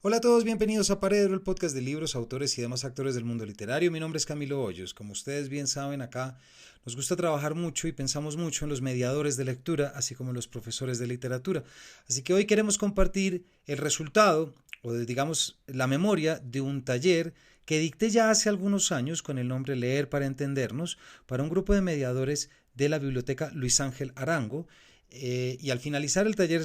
Hola a todos, bienvenidos a Paredro, el podcast de libros, autores y demás actores del mundo literario. Mi nombre es Camilo Hoyos. Como ustedes bien saben, acá nos gusta trabajar mucho y pensamos mucho en los mediadores de lectura, así como en los profesores de literatura. Así que hoy queremos compartir el resultado, digamos la memoria de un taller que dicté ya hace algunos años con el nombre Leer para Entendernos para un grupo de mediadores de la biblioteca Luis Ángel Arango, y al finalizar el taller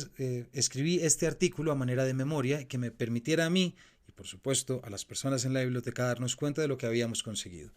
escribí este artículo a manera de memoria que me permitiera a mí y por supuesto a las personas en la biblioteca darnos cuenta de lo que habíamos conseguido.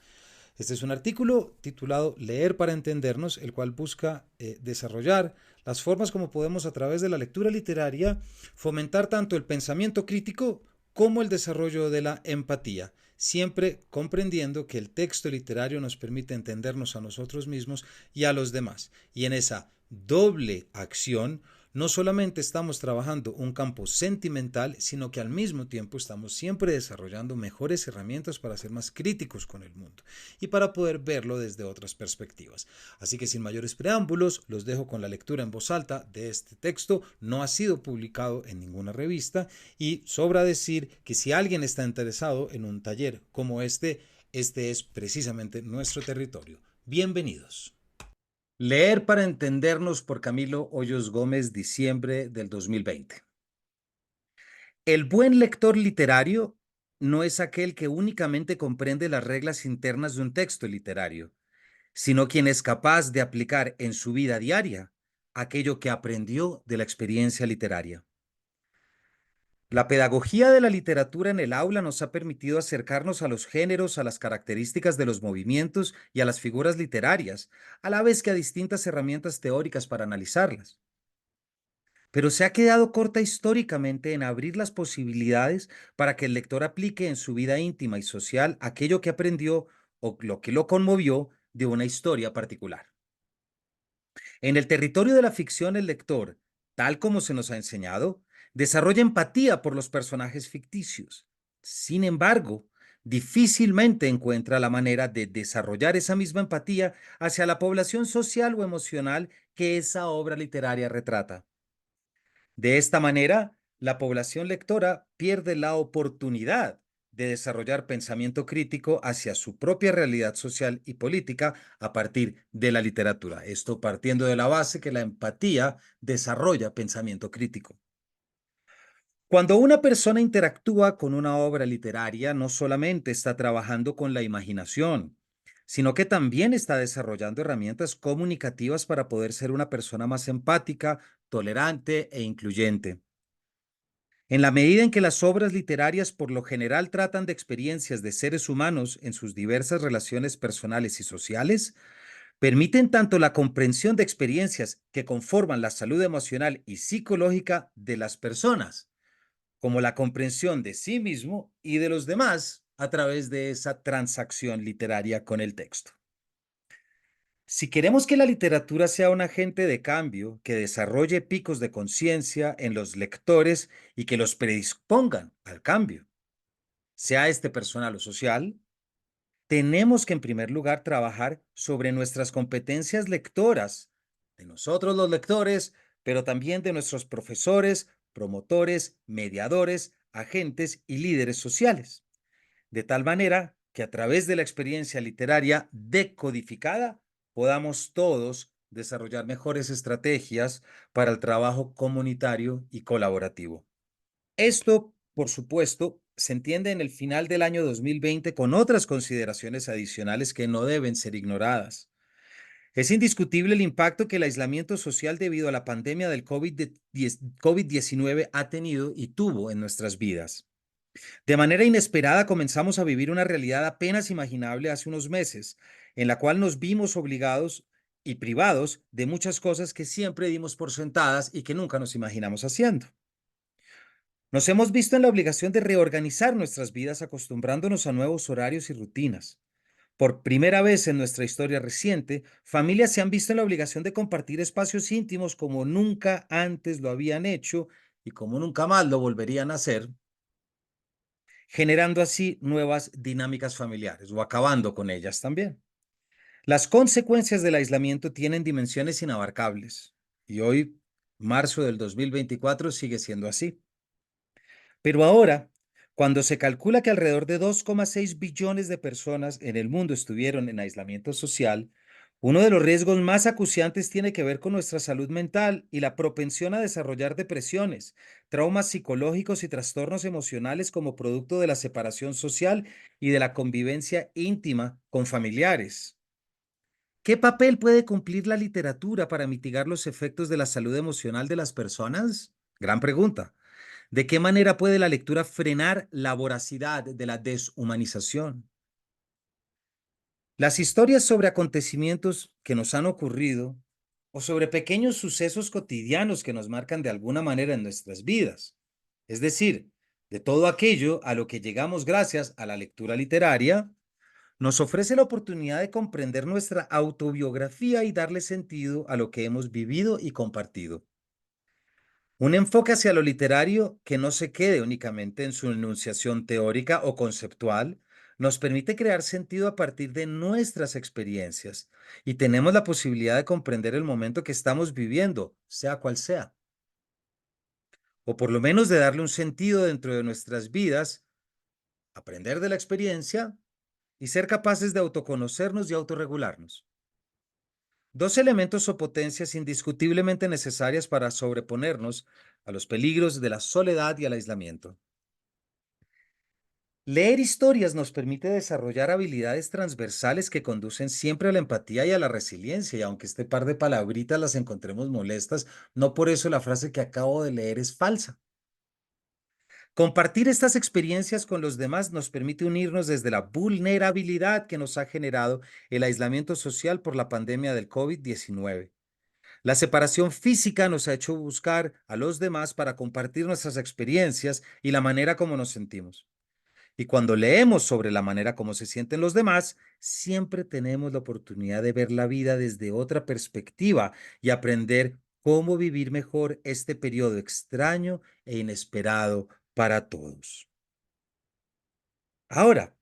Este es un artículo titulado Leer para Entendernos, el cual busca desarrollar las formas como podemos a través de la lectura literaria fomentar tanto el pensamiento crítico como el desarrollo de la empatía, siempre comprendiendo que el texto literario nos permite entendernos a nosotros mismos y a los demás. Y en esa doble acción no solamente estamos trabajando un campo sentimental, sino que al mismo tiempo estamos siempre desarrollando mejores herramientas para ser más críticos con el mundo y para poder verlo desde otras perspectivas. Así que sin mayores preámbulos, los dejo con la lectura en voz alta de este texto. No ha sido publicado en ninguna revista y sobra decir que si alguien está interesado en un taller como este es precisamente nuestro territorio. Bienvenidos. Leer para entendernos por Camilo Hoyos Gómez, diciembre del 2020. El buen lector literario no es aquel que únicamente comprende las reglas internas de un texto literario, sino quien es capaz de aplicar en su vida diaria aquello que aprendió de la experiencia literaria. La pedagogía de la literatura en el aula nos ha permitido acercarnos a los géneros, a las características de los movimientos y a las figuras literarias, a la vez que a distintas herramientas teóricas para analizarlas. Pero se ha quedado corta históricamente en abrir las posibilidades para que el lector aplique en su vida íntima y social aquello que aprendió o lo que lo conmovió de una historia particular. En el territorio de la ficción, el lector, tal como se nos ha enseñado, desarrolla empatía por los personajes ficticios. Sin embargo, difícilmente encuentra la manera de desarrollar esa misma empatía hacia la población social o emocional que esa obra literaria retrata. De esta manera, la población lectora pierde la oportunidad de desarrollar pensamiento crítico hacia su propia realidad social y política a partir de la literatura. Esto partiendo de la base que la empatía desarrolla pensamiento crítico. Cuando una persona interactúa con una obra literaria, no solamente está trabajando con la imaginación, sino que también está desarrollando herramientas comunicativas para poder ser una persona más empática, tolerante e incluyente. En la medida en que las obras literarias por lo general tratan de experiencias de seres humanos en sus diversas relaciones personales y sociales, permiten tanto la comprensión de experiencias que conforman la salud emocional y psicológica de las personas, como la comprensión de sí mismo y de los demás a través de esa transacción literaria con el texto. Si queremos que la literatura sea un agente de cambio que desarrolle picos de conciencia en los lectores y que los predispongan al cambio, sea este personal o social, tenemos que en primer lugar trabajar sobre nuestras competencias lectoras, de nosotros los lectores, pero también de nuestros profesores, promotores, mediadores, agentes y líderes sociales, de tal manera que a través de la experiencia literaria decodificada podamos todos desarrollar mejores estrategias para el trabajo comunitario y colaborativo. Esto, por supuesto, se entiende en el final del año 2020 con otras consideraciones adicionales que no deben ser ignoradas. Es indiscutible el impacto que el aislamiento social debido a la pandemia del COVID-19 ha tenido y tuvo en nuestras vidas. De manera inesperada comenzamos a vivir una realidad apenas imaginable hace unos meses, en la cual nos vimos obligados y privados de muchas cosas que siempre dimos por sentadas y que nunca nos imaginamos haciendo. Nos hemos visto en la obligación de reorganizar nuestras vidas acostumbrándonos a nuevos horarios y rutinas. Por primera vez en nuestra historia reciente, familias se han visto en la obligación de compartir espacios íntimos como nunca antes lo habían hecho y como nunca más lo volverían a hacer, generando así nuevas dinámicas familiares o acabando con ellas también. Las consecuencias del aislamiento tienen dimensiones inabarcables y hoy, marzo del 2024, sigue siendo así. Pero ahora, cuando se calcula que alrededor de 2,6 billones de personas en el mundo estuvieron en aislamiento social, uno de los riesgos más acuciantes tiene que ver con nuestra salud mental y la propensión a desarrollar depresiones, traumas psicológicos y trastornos emocionales como producto de la separación social y de la convivencia íntima con familiares. ¿Qué papel puede cumplir la literatura para mitigar los efectos de la salud emocional de las personas? Gran pregunta. ¿De qué manera puede la lectura frenar la voracidad de la deshumanización? Las historias sobre acontecimientos que nos han ocurrido o sobre pequeños sucesos cotidianos que nos marcan de alguna manera en nuestras vidas. Es decir, de todo aquello a lo que llegamos gracias a la lectura literaria, nos ofrece la oportunidad de comprender nuestra autobiografía y darle sentido a lo que hemos vivido y compartido. Un enfoque hacia lo literario que no se quede únicamente en su enunciación teórica o conceptual, nos permite crear sentido a partir de nuestras experiencias y tenemos la posibilidad de comprender el momento que estamos viviendo, sea cual sea, o por lo menos de darle un sentido dentro de nuestras vidas, aprender de la experiencia y ser capaces de autoconocernos y autorregularnos. Dos elementos o potencias indiscutiblemente necesarias para sobreponernos a los peligros de la soledad y el aislamiento. Leer historias nos permite desarrollar habilidades transversales que conducen siempre a la empatía y a la resiliencia, y aunque este par de palabritas las encontremos molestas, no por eso la frase que acabo de leer es falsa. Compartir estas experiencias con los demás nos permite unirnos desde la vulnerabilidad que nos ha generado el aislamiento social por la pandemia del COVID-19. La separación física nos ha hecho buscar a los demás para compartir nuestras experiencias y la manera como nos sentimos. Y cuando leemos sobre la manera como se sienten los demás, siempre tenemos la oportunidad de ver la vida desde otra perspectiva y aprender cómo vivir mejor este periodo extraño e inesperado para todos. Ahora,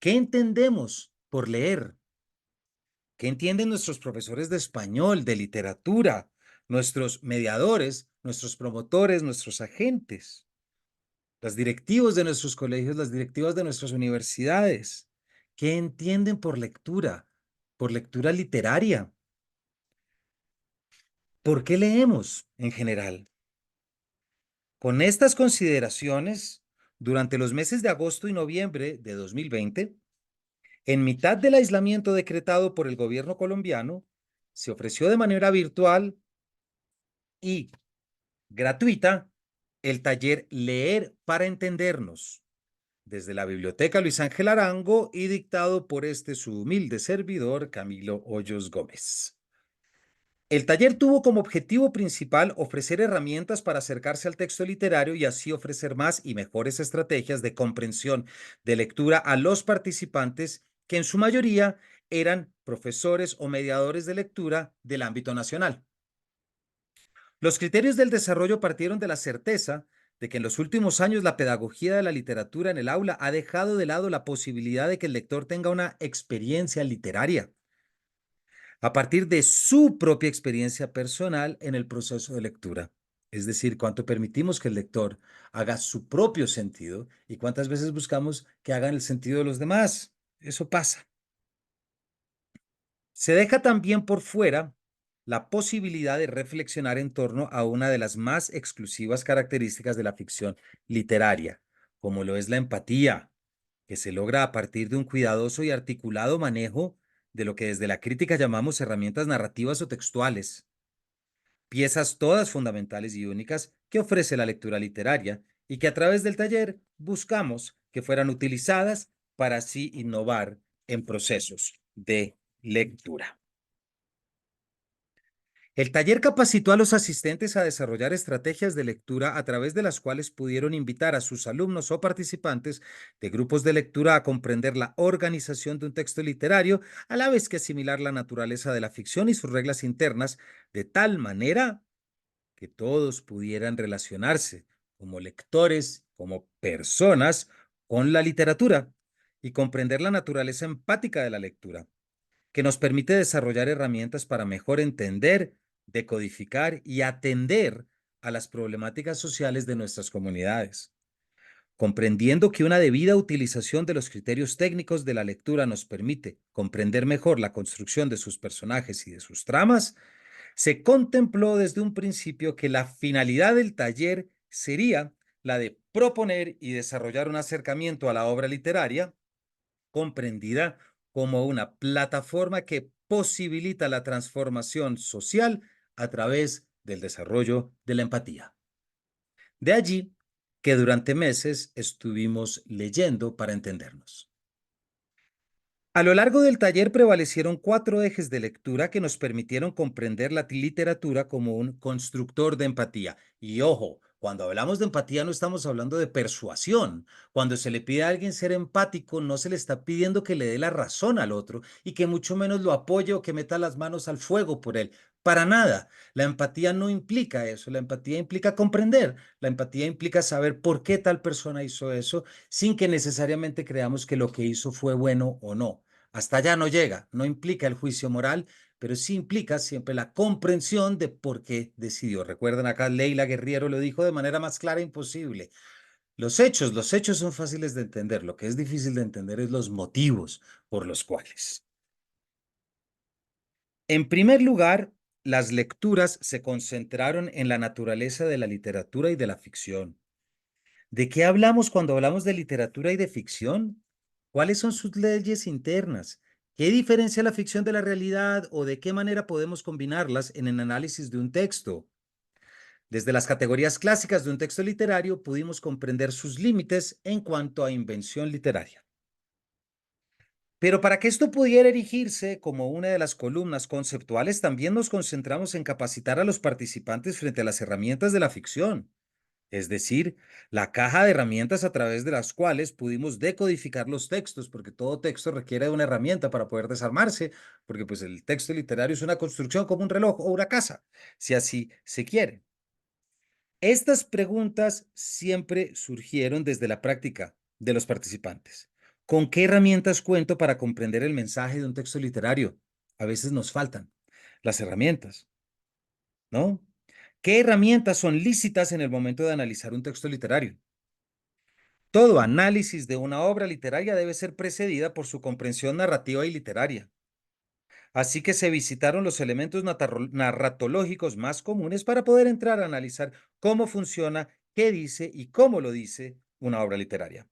¿qué entendemos por leer? ¿Qué entienden nuestros profesores de español, de literatura, nuestros mediadores, nuestros promotores, nuestros agentes, los directivos de nuestros colegios, las directivas de nuestras universidades? ¿Qué entienden por lectura literaria? ¿Por qué leemos en general? Con estas consideraciones, durante los meses de agosto y noviembre de 2020, en mitad del aislamiento decretado por el gobierno colombiano, se ofreció de manera virtual y gratuita el taller Leer para Entendernos, desde la Biblioteca Luis Ángel Arango y dictado por este su humilde servidor, Camilo Hoyos Gómez. El taller tuvo como objetivo principal ofrecer herramientas para acercarse al texto literario y así ofrecer más y mejores estrategias de comprensión de lectura a los participantes, que en su mayoría eran profesores o mediadores de lectura del ámbito nacional. Los criterios del desarrollo partieron de la certeza de que en los últimos años la pedagogía de la literatura en el aula ha dejado de lado la posibilidad de que el lector tenga una experiencia literaria a partir de su propia experiencia personal en el proceso de lectura. Es decir, cuánto permitimos que el lector haga su propio sentido y cuántas veces buscamos que hagan el sentido de los demás. Eso pasa. Se deja también por fuera la posibilidad de reflexionar en torno a una de las más exclusivas características de la ficción literaria, como lo es la empatía, que se logra a partir de un cuidadoso y articulado manejo de lo que desde la crítica llamamos herramientas narrativas o textuales, piezas todas fundamentales y únicas que ofrece la lectura literaria y que a través del taller buscamos que fueran utilizadas para así innovar en procesos de lectura. El taller capacitó a los asistentes a desarrollar estrategias de lectura a través de las cuales pudieron invitar a sus alumnos o participantes de grupos de lectura a comprender la organización de un texto literario, a la vez que asimilar la naturaleza de la ficción y sus reglas internas, de tal manera que todos pudieran relacionarse como lectores, como personas, con la literatura y comprender la naturaleza empática de la lectura, que nos permite desarrollar herramientas para mejor entender, decodificar y atender a las problemáticas sociales de nuestras comunidades. Comprendiendo que una debida utilización de los criterios técnicos de la lectura nos permite comprender mejor la construcción de sus personajes y de sus tramas, se contempló desde un principio que la finalidad del taller sería la de proponer y desarrollar un acercamiento a la obra literaria, comprendida como una plataforma que posibilita la transformación social a través del desarrollo de la empatía. De allí que durante meses estuvimos leyendo para entendernos. A lo largo del taller prevalecieron 4 ejes de lectura que nos permitieron comprender la literatura como un constructor de empatía. Y ojo, cuando hablamos de empatía no estamos hablando de persuasión. Cuando se le pide a alguien ser empático, no se le está pidiendo que le dé la razón al otro y que mucho menos lo apoye o que meta las manos al fuego por él. Para nada. La empatía no implica eso. La empatía implica comprender. La empatía implica saber por qué tal persona hizo eso sin que necesariamente creamos que lo que hizo fue bueno o no. Hasta allá no llega, no implica el juicio moral, pero sí implica siempre la comprensión de por qué decidió. Recuerden acá, Leila Guerriero lo dijo de manera más clara imposible. Los hechos son fáciles de entender. Lo que es difícil de entender es los motivos por los cuales. En primer lugar, las lecturas se concentraron en la naturaleza de la literatura y de la ficción. ¿De qué hablamos cuando hablamos de literatura y de ficción? ¿Cuáles son sus leyes internas? ¿Qué diferencia la ficción de la realidad o de qué manera podemos combinarlas en el análisis de un texto? Desde las categorías clásicas de un texto literario pudimos comprender sus límites en cuanto a invención literaria. Pero para que esto pudiera erigirse como una de las columnas conceptuales, también nos concentramos en capacitar a los participantes frente a las herramientas de la ficción. Es decir, la caja de herramientas a través de las cuales pudimos decodificar los textos, porque todo texto requiere de una herramienta para poder desarmarse, porque pues el texto literario es una construcción como un reloj o una casa, si así se quiere. Estas preguntas siempre surgieron desde la práctica de los participantes. ¿Con qué herramientas cuento para comprender el mensaje de un texto literario? A veces nos faltan las herramientas, ¿no? ¿Qué herramientas son lícitas en el momento de analizar un texto literario? Todo análisis de una obra literaria debe ser precedida por su comprensión narrativa y literaria. Así que se visitaron los elementos narratológicos más comunes para poder entrar a analizar cómo funciona, qué dice y cómo lo dice una obra literaria.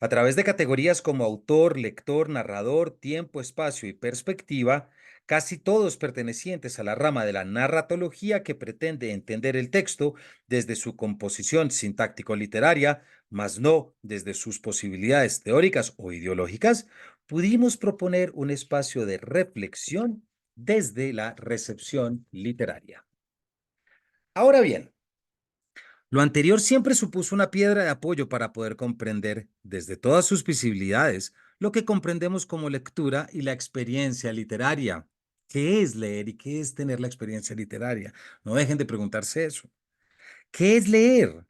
A través de categorías como autor, lector, narrador, tiempo, espacio y perspectiva, casi todos pertenecientes a la rama de la narratología que pretende entender el texto desde su composición sintáctico-literaria, mas no desde sus posibilidades teóricas o ideológicas, pudimos proponer un espacio de reflexión desde la recepción literaria. Ahora bien, lo anterior siempre supuso una piedra de apoyo para poder comprender, desde todas sus visibilidades, lo que comprendemos como lectura y la experiencia literaria. ¿Qué es leer y qué es tener la experiencia literaria? No dejen de preguntarse eso. ¿Qué es leer?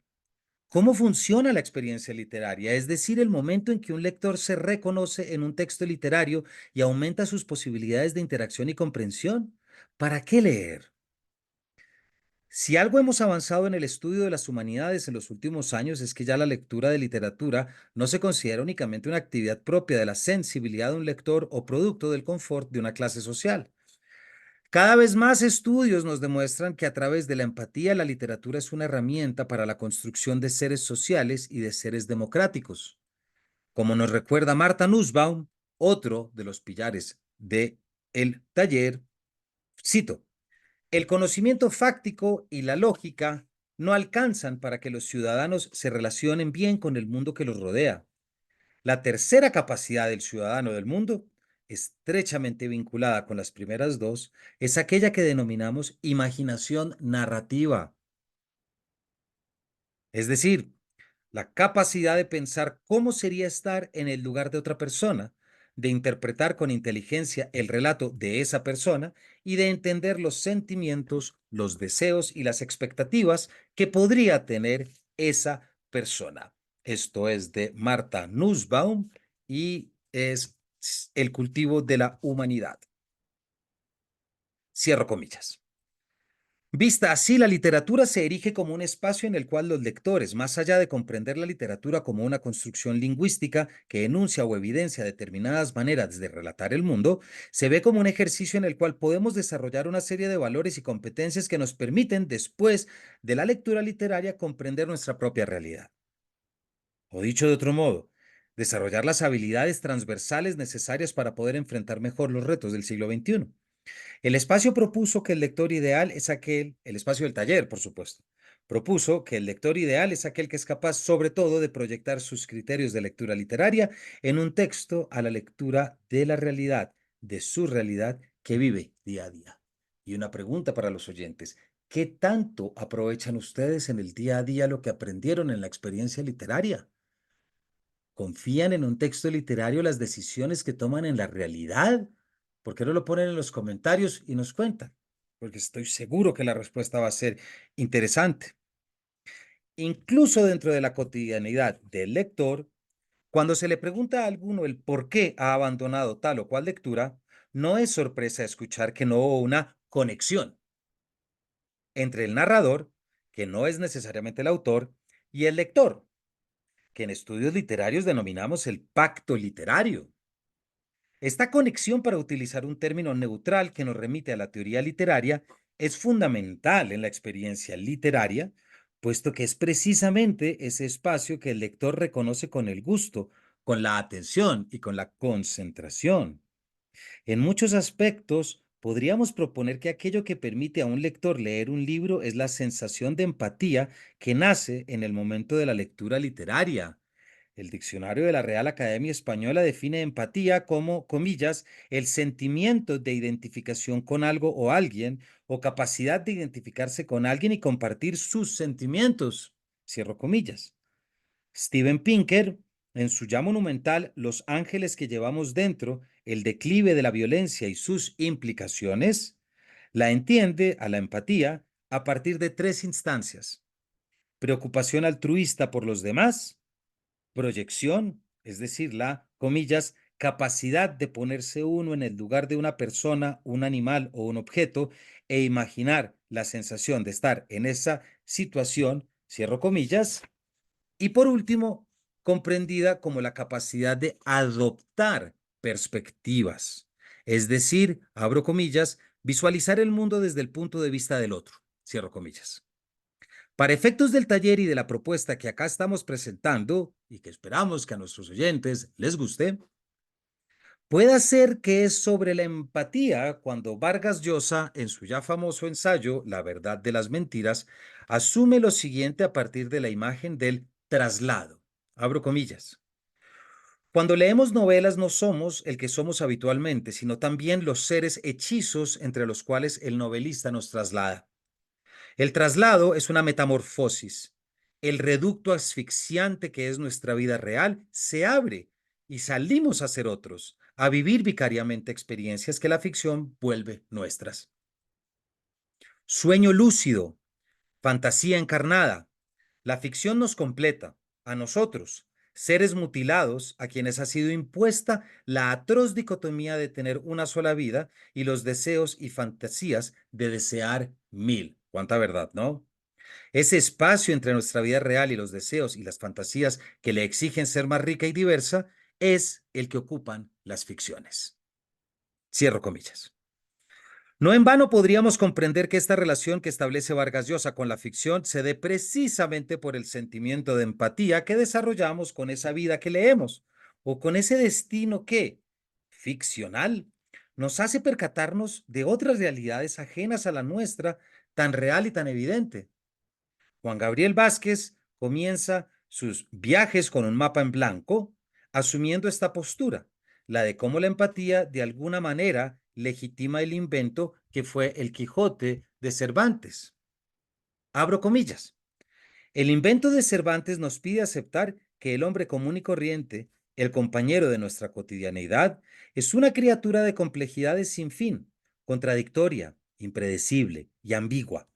¿Cómo funciona la experiencia literaria? Es decir, el momento en que un lector se reconoce en un texto literario y aumenta sus posibilidades de interacción y comprensión. ¿Para qué leer? Si algo hemos avanzado en el estudio de las humanidades en los últimos años es que ya la lectura de literatura no se considera únicamente una actividad propia de la sensibilidad de un lector o producto del confort de una clase social. Cada vez más estudios nos demuestran que a través de la empatía la literatura es una herramienta para la construcción de seres sociales y de seres democráticos. Como nos recuerda Marta Nussbaum, otro de los pilares de el taller, cito: el conocimiento fáctico y la lógica no alcanzan para que los ciudadanos se relacionen bien con el mundo que los rodea. La tercera capacidad del ciudadano del mundo, estrechamente vinculada con las primeras dos, es aquella que denominamos imaginación narrativa. Es decir, la capacidad de pensar cómo sería estar en el lugar de otra persona, de interpretar con inteligencia el relato de esa persona y de entender los sentimientos, los deseos y las expectativas que podría tener esa persona. Esto es de Marta Nussbaum y es el cultivo de la humanidad. Cierro comillas. Vista así, la literatura se erige como un espacio en el cual los lectores, más allá de comprender la literatura como una construcción lingüística que enuncia o evidencia determinadas maneras de relatar el mundo, se ve como un ejercicio en el cual podemos desarrollar una serie de valores y competencias que nos permiten, después de la lectura literaria, comprender nuestra propia realidad. O dicho de otro modo, desarrollar las habilidades transversales necesarias para poder enfrentar mejor los retos del siglo XXI. El espacio propuso que el lector ideal es aquel, el espacio del taller, por supuesto, propuso que el lector ideal es aquel que es capaz, sobre todo, de proyectar sus criterios de lectura literaria en un texto a la lectura de la realidad, de su realidad que vive día a día. Y una pregunta para los oyentes: ¿qué tanto aprovechan ustedes en el día a día lo que aprendieron en la experiencia literaria? ¿Confían en un texto literario las decisiones que toman en la realidad? ¿Por qué no lo ponen en los comentarios y nos cuentan? Porque estoy seguro que la respuesta va a ser interesante. Incluso dentro de la cotidianidad del lector, cuando se le pregunta a alguno el por qué ha abandonado tal o cual lectura, no es sorpresa escuchar que no hubo una conexión entre el narrador, que no es necesariamente el autor, y el lector, que en estudios literarios denominamos el pacto literario. Esta conexión, para utilizar un término neutral que nos remite a la teoría literaria, es fundamental en la experiencia literaria, puesto que es precisamente ese espacio que el lector reconoce con el gusto, con la atención y con la concentración. En muchos aspectos, podríamos proponer que aquello que permite a un lector leer un libro es la sensación de empatía que nace en el momento de la lectura literaria. El diccionario de la Real Academia Española define empatía como, comillas, el sentimiento de identificación con algo o alguien, o capacidad de identificarse con alguien y compartir sus sentimientos. Cierro comillas. Steven Pinker, en su ya monumental Los ángeles que llevamos dentro, el declive de la violencia y sus implicaciones, la entiende a la empatía a partir de tres instancias: preocupación altruista por los demás, proyección, es decir, la, comillas, capacidad de ponerse uno en el lugar de una persona, un animal o un objeto e imaginar la sensación de estar en esa situación, cierro comillas, y por último, comprendida como la capacidad de adoptar perspectivas, es decir, abro comillas, visualizar el mundo desde el punto de vista del otro, cierro comillas. Para efectos del taller y de la propuesta que acá estamos presentando, y que esperamos que a nuestros oyentes les guste, puede ser que es sobre la empatía cuando Vargas Llosa, en su ya famoso ensayo La verdad de las mentiras, asume lo siguiente a partir de la imagen del traslado. Abro comillas. Cuando leemos novelas no somos el que somos habitualmente, sino también los seres hechizos entre los cuales el novelista nos traslada. El traslado es una metamorfosis. El reducto asfixiante que es nuestra vida real se abre y salimos a ser otros, a vivir vicariamente experiencias que la ficción vuelve nuestras. Sueño lúcido, fantasía encarnada. La ficción nos completa, a nosotros, seres mutilados a quienes ha sido impuesta la atroz dicotomía de tener una sola vida y los deseos y fantasías de desear mil. Cuánta verdad, ¿no? Ese espacio entre nuestra vida real y los deseos y las fantasías que le exigen ser más rica y diversa es el que ocupan las ficciones. Cierro comillas. No en vano podríamos comprender que esta relación que establece Vargas Llosa con la ficción se dé precisamente por el sentimiento de empatía que desarrollamos con esa vida que leemos, o con ese destino que, ficcional, nos hace percatarnos de otras realidades ajenas a la nuestra, tan real y tan evidente. Juan Gabriel Vázquez comienza sus viajes con un mapa en blanco, asumiendo esta postura, la de cómo la empatía de alguna manera legitima el invento que fue el Quijote de Cervantes. Abro comillas. El invento de Cervantes nos pide aceptar que el hombre común y corriente, el compañero de nuestra cotidianeidad, es una criatura de complejidades sin fin, contradictoria, impredecible y ambigua,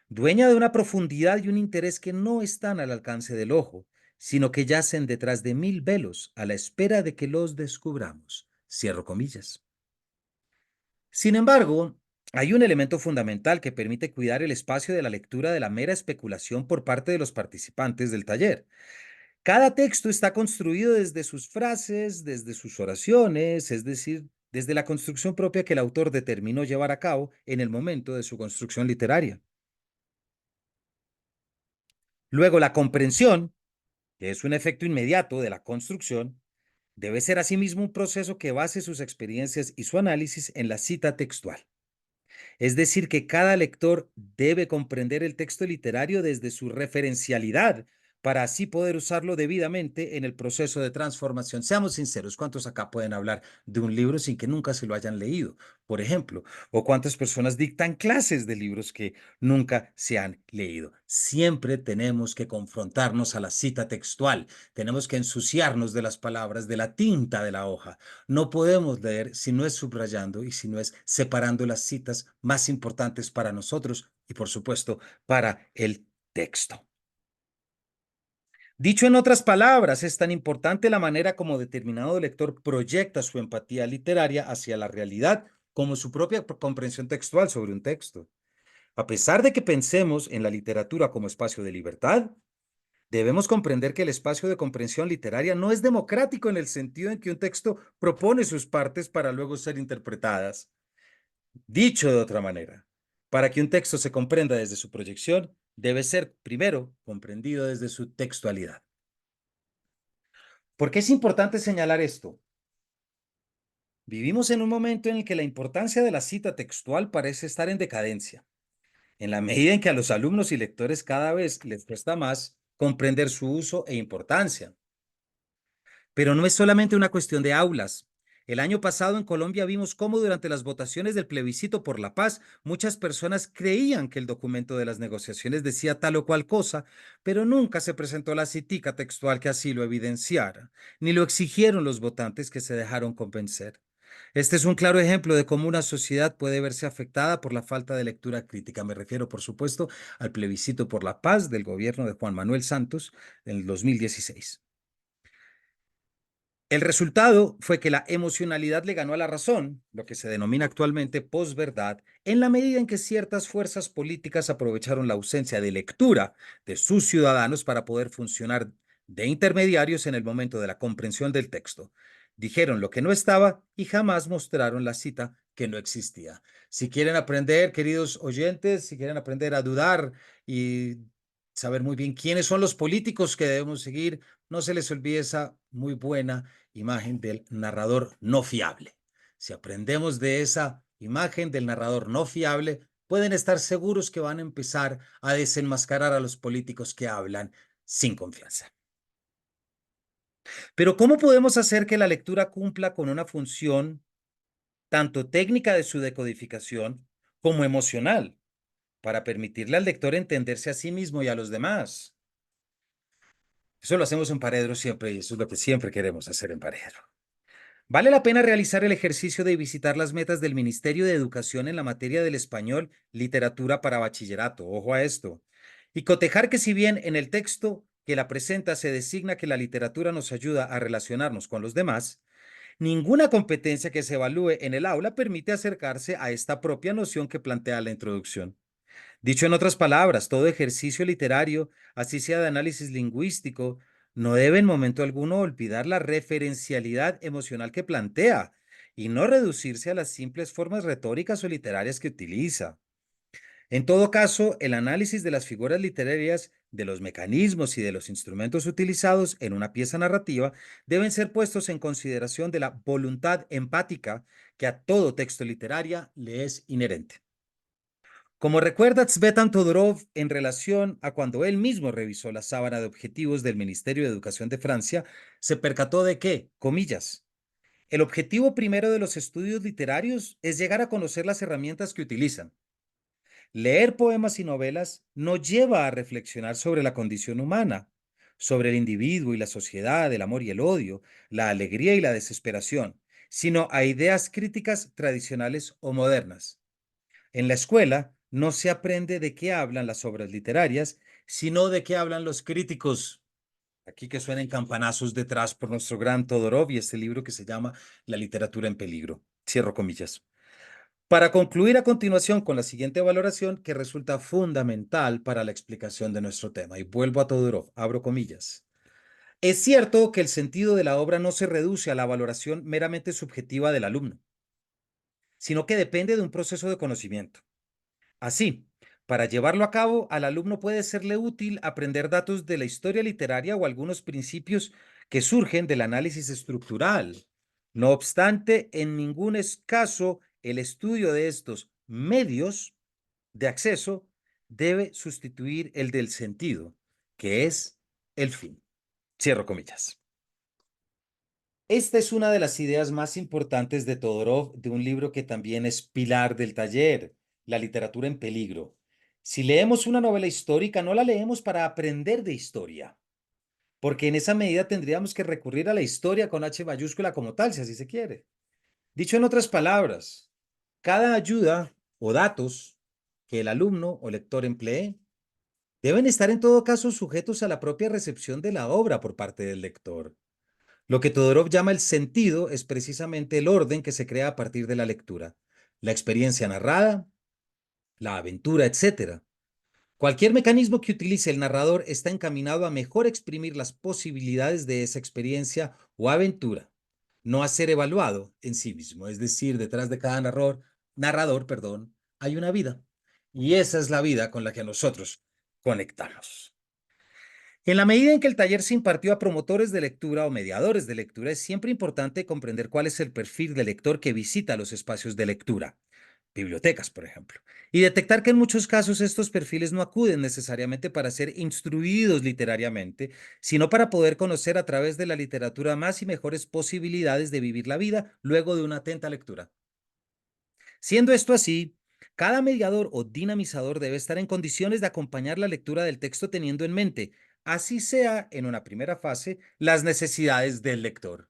dueña de una profundidad y un interés que no están al alcance del ojo, sino que yacen detrás de mil velos a la espera de que los descubramos. Cierro comillas. Sin embargo, Hay un elemento fundamental que permite cuidar el espacio de la lectura de la mera especulación por parte de los participantes del taller. Cada texto está construido desde sus frases, desde sus oraciones, es decir, desde la construcción propia que el autor determinó llevar a cabo en el momento de su construcción literaria. Luego, la comprensión, que es un efecto inmediato de la construcción, debe ser asimismo un proceso que base sus experiencias y su análisis en la cita textual. Es decir, que cada lector debe comprender el texto literario desde su referencialidad para así poder usarlo debidamente en el proceso de transformación. Seamos sinceros, ¿cuántos acá pueden hablar de un libro sin que nunca se lo hayan leído, por ejemplo? ¿O cuántas personas dictan clases de libros que nunca se han leído? Siempre tenemos que confrontarnos a la cita textual, tenemos que ensuciarnos de las palabras, de la tinta de la hoja. No podemos leer si no es subrayando y si no es separando las citas más importantes para nosotros y, por supuesto, para el texto. Dicho en otras palabras, es tan importante la manera como determinado lector proyecta su empatía literaria hacia la realidad como su propia comprensión textual sobre un texto. A pesar de que pensemos en la literatura como espacio de libertad, debemos comprender que el espacio de comprensión literaria no es democrático en el sentido en que un texto propone sus partes para luego ser interpretadas. Dicho de otra manera, para que un texto se comprenda desde su proyección, debe ser primero comprendido desde su textualidad. ¿Por qué es importante señalar esto? Vivimos en un momento en el que la importancia de la cita textual parece estar en decadencia, en la medida en que a los alumnos y lectores cada vez les cuesta más comprender su uso e importancia. Pero no es solamente una cuestión de aulas. El año pasado en Colombia vimos cómo durante las votaciones del plebiscito por la paz, muchas personas creían que el documento de las negociaciones decía tal o cual cosa, pero nunca se presentó la citica textual que así lo evidenciara, ni lo exigieron los votantes que se dejaron convencer. Este es un claro ejemplo de cómo una sociedad puede verse afectada por la falta de lectura crítica. Me refiero, por supuesto, al plebiscito por la paz del gobierno de Juan Manuel Santos en el 2016. El resultado fue que la emocionalidad le ganó a la razón, lo que se denomina actualmente posverdad, en la medida en que ciertas fuerzas políticas aprovecharon la ausencia de lectura de sus ciudadanos para poder funcionar de intermediarios en el momento de la comprensión del texto. Dijeron lo que no estaba y jamás mostraron la cita que no existía. Si quieren aprender, queridos oyentes, si quieren aprender a dudar y saber muy bien quiénes son los políticos que debemos seguir, no se les olvide esa muy buena imagen del narrador no fiable. Si aprendemos de esa imagen del narrador no fiable, pueden estar seguros que van a empezar a desenmascarar a los políticos que hablan sin confianza. Pero ¿cómo podemos hacer que la lectura cumpla con una función tanto técnica de su decodificación como emocional para permitirle al lector entenderse a sí mismo y a los demás? Eso lo hacemos en Paredro siempre y eso es lo que siempre queremos hacer en Paredro. Vale la pena realizar el ejercicio de visitar las metas del Ministerio de Educación en la materia del español, literatura para bachillerato. Ojo a esto. Y cotejar que si bien en el texto que la presenta se designa que la literatura nos ayuda a relacionarnos con los demás, ninguna competencia que se evalúe en el aula permite acercarse a esta propia noción que plantea la introducción. Dicho en otras palabras, todo ejercicio literario, así sea de análisis lingüístico, no debe en momento alguno olvidar la referencialidad emocional que plantea y no reducirse a las simples formas retóricas o literarias que utiliza. En todo caso, el análisis de las figuras literarias, de los mecanismos y de los instrumentos utilizados en una pieza narrativa deben ser puestos en consideración de la voluntad empática que a todo texto literario le es inherente. Como recuerda Tzvetan Todorov en relación a cuando él mismo revisó la sábana de objetivos del Ministerio de Educación de Francia, se percató de que, comillas, el objetivo primero de los estudios literarios es llegar a conocer las herramientas que utilizan. Leer poemas y novelas no lleva a reflexionar sobre la condición humana, sobre el individuo y la sociedad, el amor y el odio, la alegría y la desesperación, sino a ideas críticas tradicionales o modernas. En la escuela no se aprende de qué hablan las obras literarias, sino de qué hablan los críticos. Aquí que suenen campanazos detrás por nuestro gran Todorov y este libro que se llama La literatura en peligro. Cierro comillas. Para concluir a continuación con la siguiente valoración que resulta fundamental para la explicación de nuestro tema, y vuelvo a Todorov, abro comillas. Es cierto que el sentido de la obra no se reduce a la valoración meramente subjetiva del alumno, sino que depende de un proceso de conocimiento. Así, para llevarlo a cabo, al alumno puede serle útil aprender datos de la historia literaria o algunos principios que surgen del análisis estructural. No obstante, en ningún caso el estudio de estos medios de acceso debe sustituir el del sentido, que es el fin. Cierro comillas. Esta es una de las ideas más importantes de Todorov, de un libro que también es pilar del taller, La literatura en peligro. Si leemos una novela histórica, no la leemos para aprender de historia, porque en esa medida tendríamos que recurrir a la historia con H mayúscula como tal, si así se quiere. Dicho en otras palabras, cada ayuda o datos que el alumno o lector emplee deben estar en todo caso sujetos a la propia recepción de la obra por parte del lector. Lo que Todorov llama el sentido es precisamente el orden que se crea a partir de la lectura, la experiencia narrada, la aventura, etcétera. Cualquier mecanismo que utilice el narrador está encaminado a mejor exprimir las posibilidades de esa experiencia o aventura, no a ser evaluado en sí mismo. Es decir, detrás de cada narrador, hay una vida. Y esa es la vida con la que nosotros conectamos. En la medida en que el taller se impartió a promotores de lectura o mediadores de lectura, es siempre importante comprender cuál es el perfil del lector que visita los espacios de lectura, bibliotecas, por ejemplo, y detectar que en muchos casos estos perfiles no acuden necesariamente para ser instruidos literariamente, sino para poder conocer a través de la literatura más y mejores posibilidades de vivir la vida luego de una atenta lectura. Siendo esto así, cada mediador o dinamizador debe estar en condiciones de acompañar la lectura del texto teniendo en mente, así sea en una primera fase, las necesidades del lector.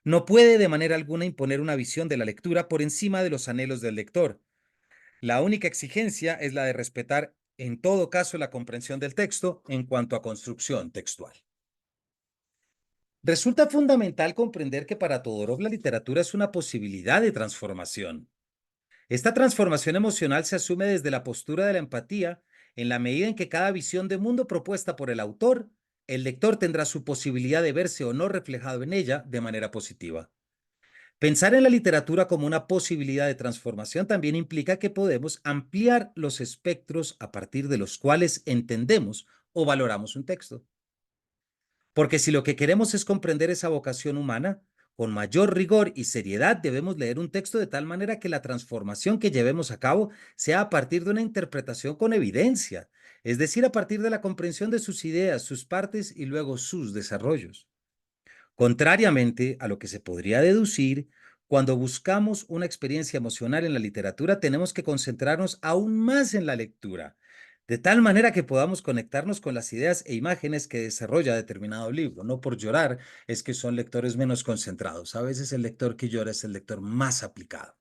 No puede de manera alguna imponer una visión de la lectura por encima de los anhelos del lector. La única exigencia es la de respetar en todo caso la comprensión del texto en cuanto a construcción textual. Resulta fundamental comprender que para Todorov la literatura es una posibilidad de transformación. Esta transformación emocional se asume desde la postura de la empatía, en la medida en que cada visión de mundo propuesta por el autor, el lector tendrá su posibilidad de verse o no reflejado en ella de manera positiva. Pensar en la literatura como una posibilidad de transformación también implica que podemos ampliar los espectros a partir de los cuales entendemos o valoramos un texto. Porque si lo que queremos es comprender esa vocación humana, con mayor rigor y seriedad debemos leer un texto de tal manera que la transformación que llevemos a cabo sea a partir de una interpretación con evidencia, es decir, a partir de la comprensión de sus ideas, sus partes y luego sus desarrollos. Contrariamente a lo que se podría deducir, cuando buscamos una experiencia emocional en la literatura, tenemos que concentrarnos aún más en la lectura, de tal manera que podamos conectarnos con las ideas e imágenes que desarrolla determinado libro. No por llorar es que son lectores menos concentrados. A veces el lector que llora es el lector más aplicado.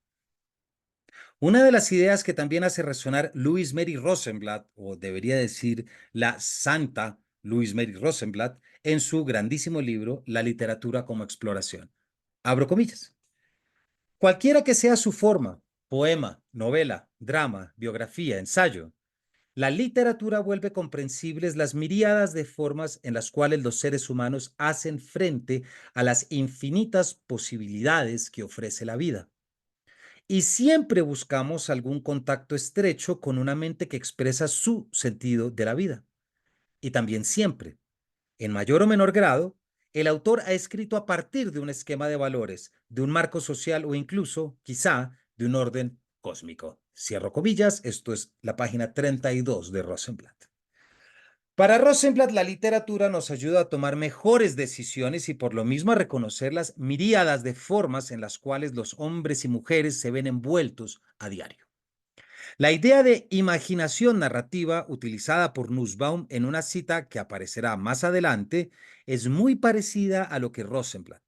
Una de las ideas que también hace resonar Louise Mary Rosenblatt, o debería decir la santa Louise Mary Rosenblatt, en su grandísimo libro La literatura como exploración. Abro comillas. Cualquiera que sea su forma, poema, novela, drama, biografía, ensayo, la literatura vuelve comprensibles las miríadas de formas en las cuales los seres humanos hacen frente a las infinitas posibilidades que ofrece la vida. Y siempre buscamos algún contacto estrecho con una mente que expresa su sentido de la vida. Y también siempre, en mayor o menor grado, el autor ha escrito a partir de un esquema de valores, de un marco social o incluso, quizá, de un orden cósmico. Cierro comillas, esto es la página 32 de Rosenblatt. Para Rosenblatt, la literatura nos ayuda a tomar mejores decisiones y por lo mismo a reconocer las miríadas de formas en las cuales los hombres y mujeres se ven envueltos a diario. La idea de imaginación narrativa utilizada por Nussbaum en una cita que aparecerá más adelante es muy parecida a lo que Rosenblatt.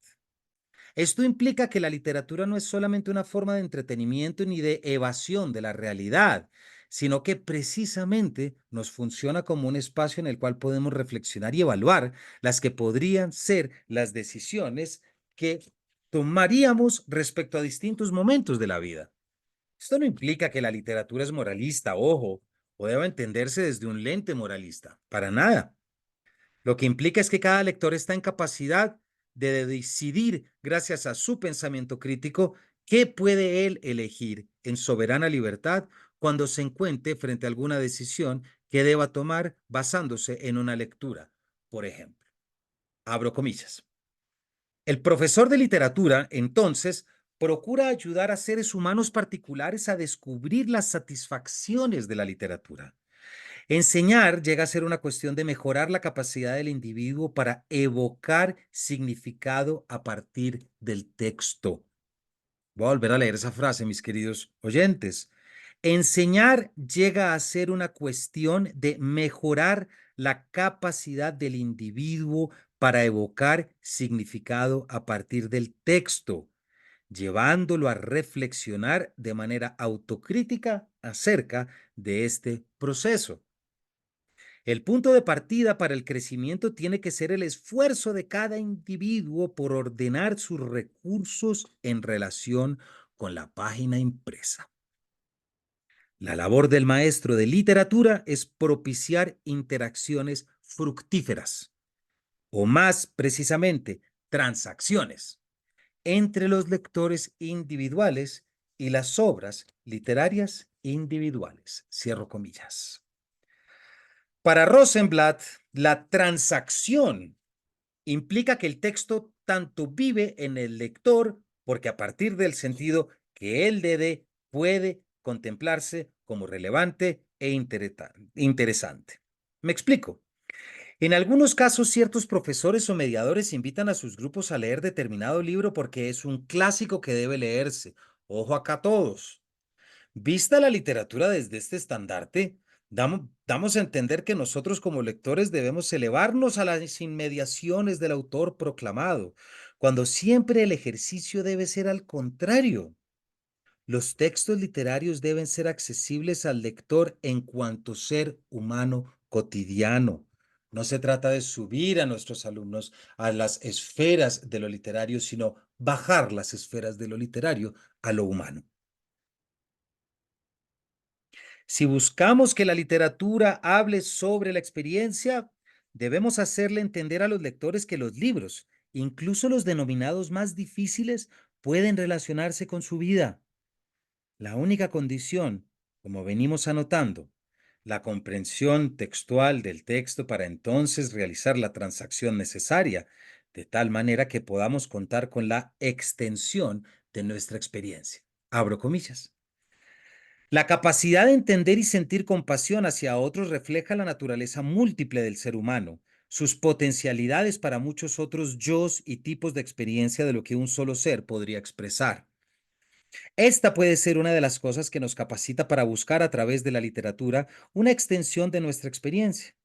Esto implica que la literatura no es solamente una forma de entretenimiento ni de evasión de la realidad, sino que precisamente nos funciona como un espacio en el cual podemos reflexionar y evaluar las que podrían ser las decisiones que tomaríamos respecto a distintos momentos de la vida. Esto no implica que la literatura es moralista, ojo, o deba entenderse desde un lente moralista, para nada. Lo que implica es que cada lector está en capacidad de decidir, gracias a su pensamiento crítico, qué puede él elegir en soberana libertad cuando se encuentre frente a alguna decisión que deba tomar basándose en una lectura. Por ejemplo, abro comillas. El profesor de literatura, entonces, procura ayudar a seres humanos particulares a descubrir las satisfacciones de la literatura. Enseñar llega a ser una cuestión de mejorar la capacidad del individuo para evocar significado a partir del texto. Voy a volver a leer esa frase, mis queridos oyentes. Enseñar llega a ser una cuestión de mejorar la capacidad del individuo para evocar significado a partir del texto, llevándolo a reflexionar de manera autocrítica acerca de este proceso. El punto de partida para el crecimiento tiene que ser el esfuerzo de cada individuo por ordenar sus recursos en relación con la página impresa. La labor del maestro de literatura es propiciar interacciones fructíferas, o más precisamente, transacciones, entre los lectores individuales y las obras literarias individuales. Cierro comillas. Para Rosenblatt, la transacción implica que el texto tanto vive en el lector, porque a partir del sentido que él le dé, puede contemplarse como relevante e interesante. Me explico. En algunos casos, ciertos profesores o mediadores invitan a sus grupos a leer determinado libro porque es un clásico que debe leerse. Ojo acá todos. Vista la literatura desde este estandarte, damos a entender que nosotros como lectores debemos elevarnos a las inmediaciones del autor proclamado, cuando siempre el ejercicio debe ser al contrario. Los textos literarios deben ser accesibles al lector en cuanto ser humano cotidiano. No se trata de subir a nuestros alumnos a las esferas de lo literario, sino bajar las esferas de lo literario a lo humano. Si buscamos que la literatura hable sobre la experiencia, debemos hacerle entender a los lectores que los libros, incluso los denominados más difíciles, pueden relacionarse con su vida. La única condición, como venimos anotando, la comprensión textual del texto para entonces realizar la transacción necesaria, de tal manera que podamos contar con la extensión de nuestra experiencia. Abro comillas. La capacidad de entender y sentir compasión hacia otros refleja la naturaleza múltiple del ser humano, sus potencialidades para muchos otros yos y tipos de experiencia de lo que un solo ser podría expresar. Esta puede ser una de las cosas que nos capacita para buscar a través de la literatura una extensión de nuestra experiencia.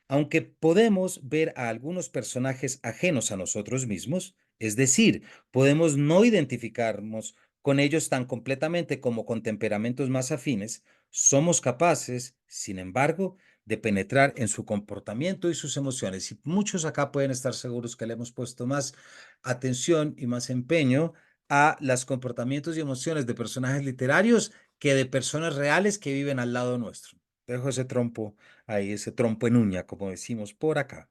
Aunque podemos ver a algunos personajes ajenos a nosotros mismos, es decir, podemos no identificarnos con ellos tan completamente como con temperamentos más afines, somos capaces, sin embargo, de penetrar en su comportamiento y sus emociones. Y muchos acá pueden estar seguros que le hemos puesto más atención y más empeño a los comportamientos y emociones de personajes literarios que de personas reales que viven al lado nuestro. Dejo ese trompo ahí, ese trompo en uña, como decimos por acá.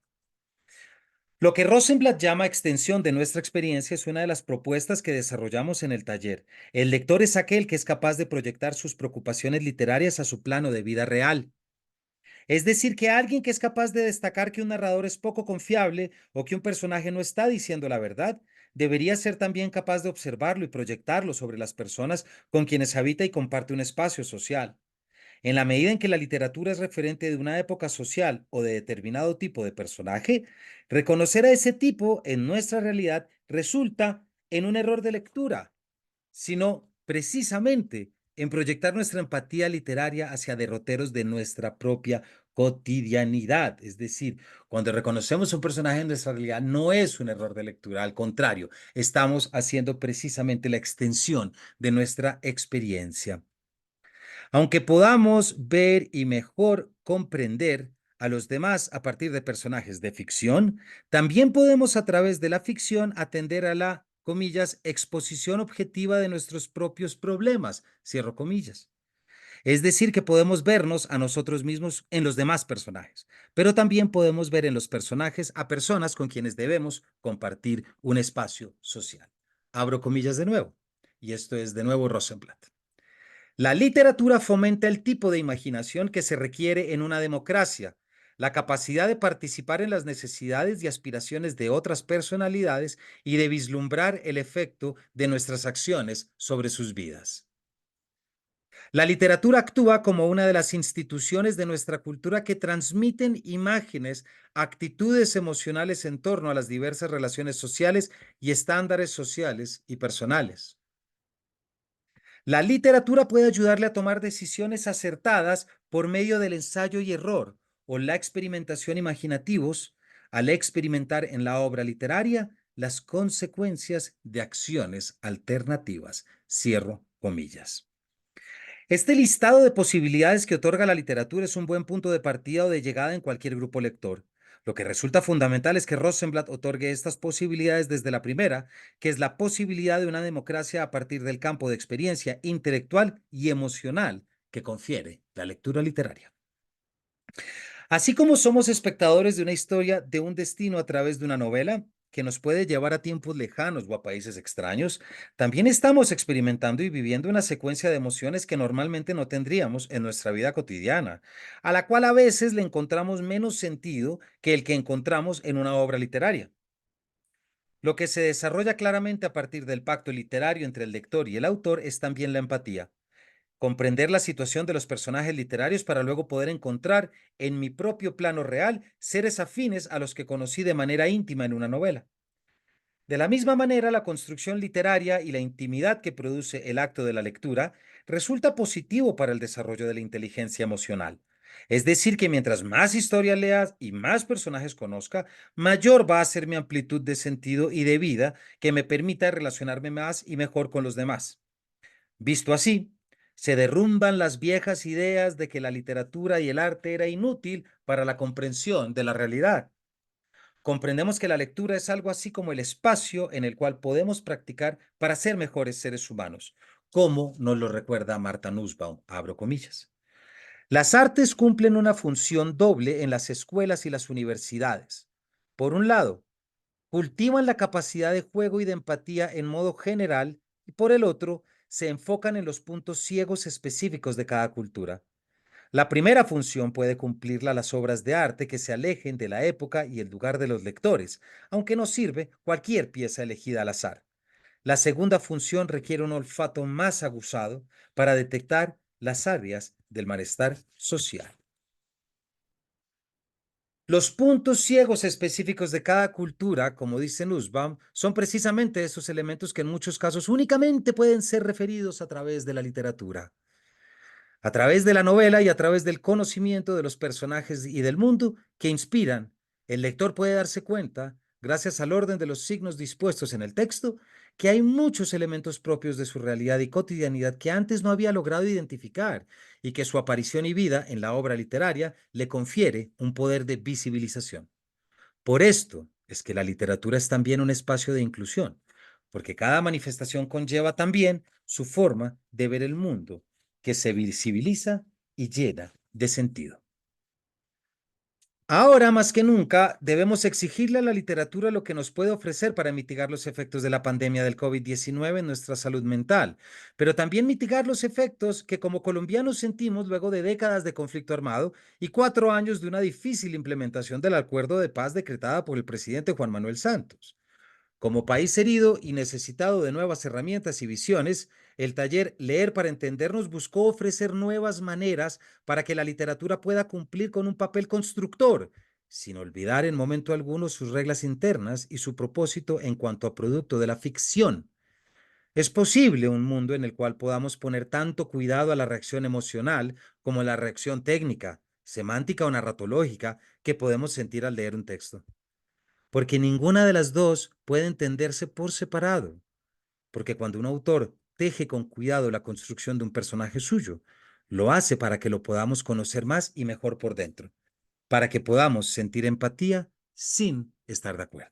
Lo que Rosenblatt llama extensión de nuestra experiencia es una de las propuestas que desarrollamos en el taller. El lector es aquel que es capaz de proyectar sus preocupaciones literarias a su plano de vida real. Es decir, que alguien que es capaz de destacar que un narrador es poco confiable o que un personaje no está diciendo la verdad, debería ser también capaz de observarlo y proyectarlo sobre las personas con quienes habita y comparte un espacio social. En la medida en que la literatura es referente de una época social o de determinado tipo de personaje, reconocer a ese tipo en nuestra realidad resulta en un error de lectura, sino precisamente en proyectar nuestra empatía literaria hacia derroteros de nuestra propia cotidianidad. Es decir, cuando reconocemos un personaje en nuestra realidad, no es un error de lectura, al contrario, estamos haciendo precisamente la extensión de nuestra experiencia. Aunque podamos ver y mejor comprender a los demás a partir de personajes de ficción, también podemos a través de la ficción atender a la comillas, exposición objetiva de nuestros propios problemas, cierro comillas. Es decir, que podemos vernos a nosotros mismos en los demás personajes, pero también podemos ver en los personajes a personas con quienes debemos compartir un espacio social. Abro comillas de nuevo, y esto es de nuevo Rosenblatt. La literatura fomenta el tipo de imaginación que se requiere en una democracia, la capacidad de participar en las necesidades y aspiraciones de otras personalidades y de vislumbrar el efecto de nuestras acciones sobre sus vidas. La literatura actúa como una de las instituciones de nuestra cultura que transmiten imágenes, actitudes emocionales en torno a las diversas relaciones sociales y estándares sociales y personales. La literatura puede ayudarle a tomar decisiones acertadas por medio del ensayo y error o la experimentación imaginativos al experimentar en la obra literaria las consecuencias de acciones alternativas. Cierro comillas. Este listado de posibilidades que otorga la literatura es un buen punto de partida o de llegada en cualquier grupo lector. Lo que resulta fundamental es que Rosenblatt otorgue estas posibilidades desde la primera, que es la posibilidad de una democracia a partir del campo de experiencia intelectual y emocional que confiere la lectura literaria. Así como somos espectadores de una historia de un destino a través de una novela que nos puede llevar a tiempos lejanos o a países extraños, también estamos experimentando y viviendo una secuencia de emociones que normalmente no tendríamos en nuestra vida cotidiana, a la cual a veces le encontramos menos sentido que el que encontramos en una obra literaria. Lo que se desarrolla claramente a partir del pacto literario entre el lector y el autor es también la empatía. Comprender la situación de los personajes literarios para luego poder encontrar en mi propio plano real seres afines a los que conocí de manera íntima en una novela. De la misma manera, la construcción literaria y la intimidad que produce el acto de la lectura resulta positivo para el desarrollo de la inteligencia emocional. Es decir, que mientras más historias leas y más personajes conozca, mayor va a ser mi amplitud de sentido y de vida que me permita relacionarme más y mejor con los demás. Visto así, se derrumban las viejas ideas de que la literatura y el arte era inútil para la comprensión de la realidad. Comprendemos que la lectura es algo así como el espacio en el cual podemos practicar para ser mejores seres humanos, como nos lo recuerda Martha Nussbaum, abro comillas. Las artes cumplen una función doble en las escuelas y las universidades. Por un lado, cultivan la capacidad de juego y de empatía en modo general y por el otro, se enfocan en los puntos ciegos específicos de cada cultura. La primera función puede cumplirla las obras de arte que se alejen de la época y el lugar de los lectores, aunque no sirve cualquier pieza elegida al azar. La segunda función requiere un olfato más aguzado para detectar las áreas del malestar social. Los puntos ciegos específicos de cada cultura, como dice Nussbaum, son precisamente esos elementos que en muchos casos únicamente pueden ser referidos a través de la literatura. A través de la novela y a través del conocimiento de los personajes y del mundo que inspiran, el lector puede darse cuenta, gracias al orden de los signos dispuestos en el texto, que hay muchos elementos propios de su realidad y cotidianidad que antes no había logrado identificar y que su aparición y vida en la obra literaria le confiere un poder de visibilización. Por esto es que la literatura es también un espacio de inclusión, porque cada manifestación conlleva también su forma de ver el mundo, que se visibiliza y llena de sentido. Ahora más que nunca debemos exigirle a la literatura lo que nos puede ofrecer para mitigar los efectos de la pandemia del COVID-19 en nuestra salud mental, pero también mitigar los efectos que como colombianos sentimos luego de décadas de conflicto armado y 4 años de una difícil implementación del acuerdo de paz decretada por el presidente Juan Manuel Santos. Como país herido y necesitado de nuevas herramientas y visiones, el taller Leer para Entendernos buscó ofrecer nuevas maneras para que la literatura pueda cumplir con un papel constructor, sin olvidar en momento alguno sus reglas internas y su propósito en cuanto a producto de la ficción. Es posible un mundo en el cual podamos poner tanto cuidado a la reacción emocional como a la reacción técnica, semántica o narratológica que podemos sentir al leer un texto, porque ninguna de las dos puede entenderse por separado, porque cuando un autor teje con cuidado la construcción de un personaje suyo, lo hace para que lo podamos conocer más y mejor por dentro, para que podamos sentir empatía sin estar de acuerdo.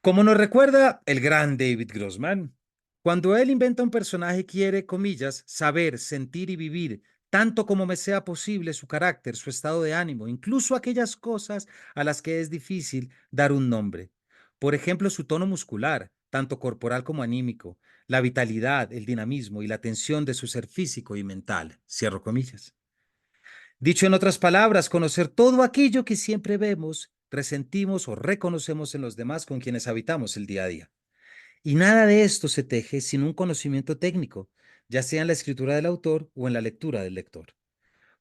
Como nos recuerda el gran David Grossman, cuando él inventa un personaje quiere, comillas, saber, sentir y vivir, tanto como me sea posible su carácter, su estado de ánimo, incluso aquellas cosas a las que es difícil dar un nombre. Por ejemplo, su tono muscular, tanto corporal como anímico, la vitalidad, el dinamismo y la tensión de su ser físico y mental. Cierro comillas. Dicho en otras palabras, conocer todo aquello que siempre vemos, resentimos o reconocemos en los demás con quienes habitamos el día a día. Y nada de esto se teje sin un conocimiento técnico, ya sea en la escritura del autor o en la lectura del lector.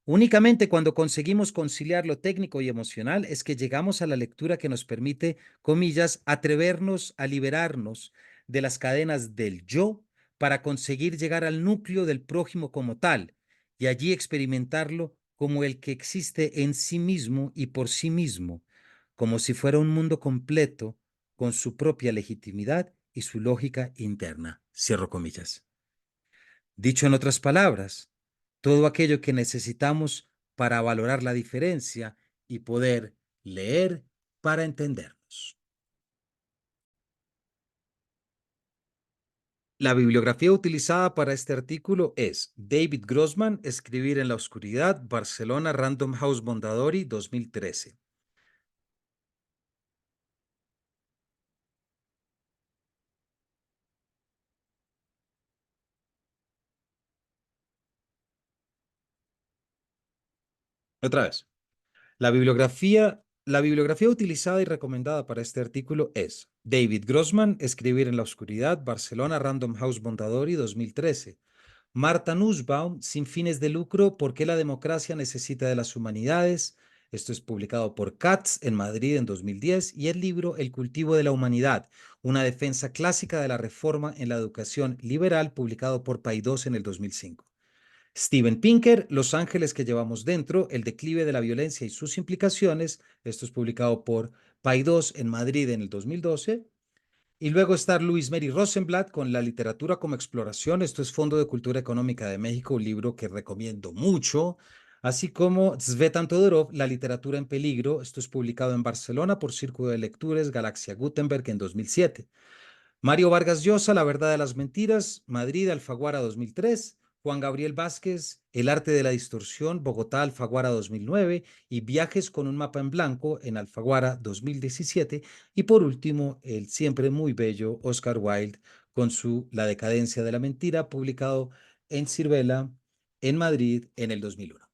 Únicamente cuando conseguimos conciliar lo técnico y emocional es que llegamos a la lectura que nos permite, comillas, atrevernos a liberarnos de las cadenas del yo para conseguir llegar al núcleo del prójimo como tal y allí experimentarlo como el que existe en sí mismo y por sí mismo, como si fuera un mundo completo con su propia legitimidad y su lógica interna. Cierro comillas. Dicho en otras palabras, todo aquello que necesitamos para valorar la diferencia y poder leer para entendernos. La bibliografía utilizada para este artículo es David Grossman, Escribir en la Oscuridad, Barcelona, Random House Mondadori, 2013. Otra vez. La bibliografía utilizada y recomendada para este artículo es David Grossman, Escribir en la Oscuridad, Barcelona, Random House Mondadori, 2013. Marta Nussbaum, Sin fines de lucro, ¿por qué la democracia necesita de las humanidades? Esto es publicado por Katz en Madrid en 2010 y el libro El cultivo de la humanidad, una defensa clásica de la reforma en la educación liberal, publicado por Paidós en el 2005. Steven Pinker, Los ángeles que llevamos dentro, el declive de la violencia y sus implicaciones. Esto es publicado por Paidós en Madrid en el 2012. Y luego está Luis Mary Rosenblatt con La literatura como exploración. Esto es Fondo de Cultura Económica de México, un libro que recomiendo mucho. Así como Tzvetan Todorov, La literatura en peligro. Esto es publicado en Barcelona por Círculo de Lectures Galaxia Gutenberg en 2007. Mario Vargas Llosa, La verdad de las mentiras, Madrid, Alfaguara 2003. Juan Gabriel Vázquez, El arte de la distorsión, Bogotá, Alfaguara 2009. Y Viajes con un mapa en blanco en Alfaguara 2017. Y por último, el siempre muy bello Oscar Wilde con su La decadencia de la mentira, publicado en Sirvela, en Madrid, en el 2001.